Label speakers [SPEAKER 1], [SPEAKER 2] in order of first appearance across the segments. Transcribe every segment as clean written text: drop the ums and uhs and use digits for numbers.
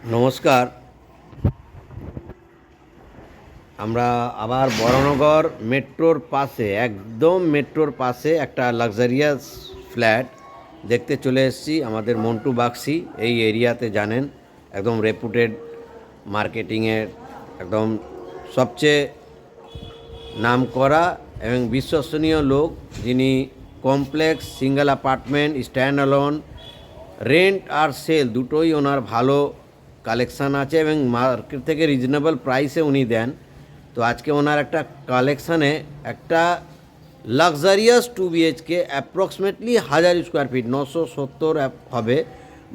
[SPEAKER 1] নমস্কার। আমরা আবার বরানগর মেট্রোর পাশে, একদম মেট্রোর পাশে একটা লাক্সারিয়াস ফ্ল্যাট দেখতে চলে এসেছি। আমাদের মন্টু বাক্সি এই এরিয়াতে জানেন, একদম রেপুটেড মার্কেটিংয়ের একদম সবচেয়ে নামকরা এবং বিশ্বসনীয় লোক, যিনি complex, single apartment, stand alone, rent আর সেল দুটোই ওনার ভালো কালেকশান আছে এবং মার্কেট থেকে রিজনেবল প্রাইসে উনি দেন। তো আজকে ওনার একটা কালেকশানে একটা luxurious 2 BHK approximately 1000 square feet, 970 হবে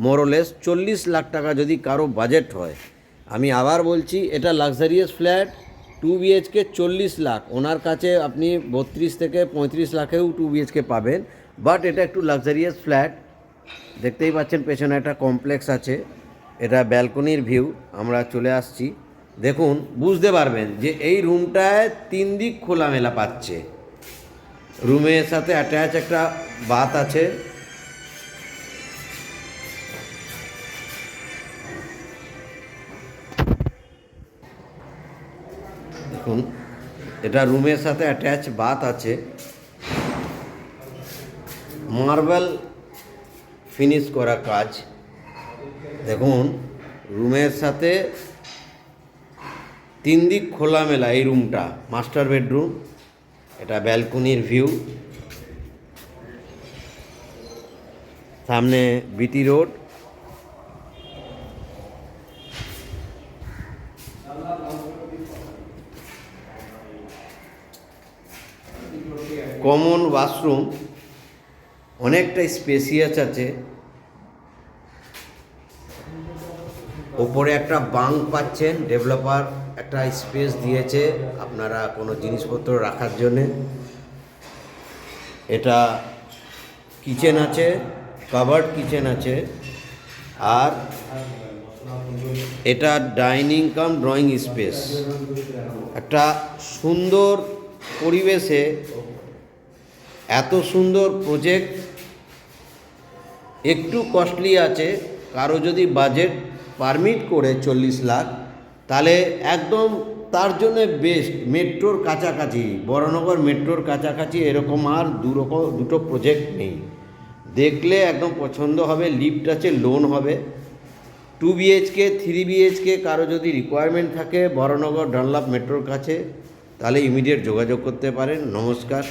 [SPEAKER 1] মোরলেস, 40 লাখ টাকা যদি কারো বাজেট হয়। আমি আবার বলছি, এটা লাক্সারিয়াস ফ্ল্যাট 2 BHK 40 লাখ। ওনার কাছে আপনি 32 থেকে 35 লাখেও 2 BHK পাবেন, বাট এটা একটু লাক্সারিয়াস ফ্ল্যাট। দেখতেই পাচ্ছেন পেছনে একটা কমপ্লেক্স আছে, এটা ব্যালকনির ভিউ। আমরা চলে আসছি, দেখুন বুঝতে পারবেন যে এই রুমটায় 3 দিক খোলামেলা পাচ্ছে। রুমের সাথে অ্যাটাচ একটা বাথ আছে। দেখুন, এটা রুমের সাথে অ্যাটাচ বাথ আছে, মার্বেল ফিনিশ করা কাজ। দেখুন, রুমের সাথে 3 দিক খোলামেলা এই রুমটা, মাস্টার বেডরুম। এটা ব্যালকনির ভিউ, সামনে বিটি রোড। কমন ওয়াশরুম, অনেকটা স্পেসিয়াস আছে। ওপরে একটা বাঙ্ক পাচ্ছেন, ডেভেলপার একটা স্পেস দিয়েছে আপনারা কোনো জিনিসপত্র রাখার জন্যে। এটা কিচেন আছে, কাভার্ড কিচেন আছে, আর এটা ডাইনিং কাম ড্রয়িং স্পেস। একটা সুন্দর পরিবেশে এত সুন্দর প্রজেক্ট একটু কস্টলি আছে। কারো যদি বাজেট পারমিট করে 40 লাখ, তাহলে একদম তার জন্য বেস্ট। মেট্রোর কাছাকাছি, বরানগর মেট্রোর কাছাকাছি এরকম আর দুটো প্রজেক্ট নেই। দেখলে একদম পছন্দ হবে। লিফট আছে, লোন হবে। 2 BHK 3 BHK কারো যদি রিকোয়ারমেন্ট থাকে বরানগর ডানলপ মেট্রোর কাছে, তাহলে ইমিডিয়েট যোগাযোগ করতে পারেন। নমস্কার।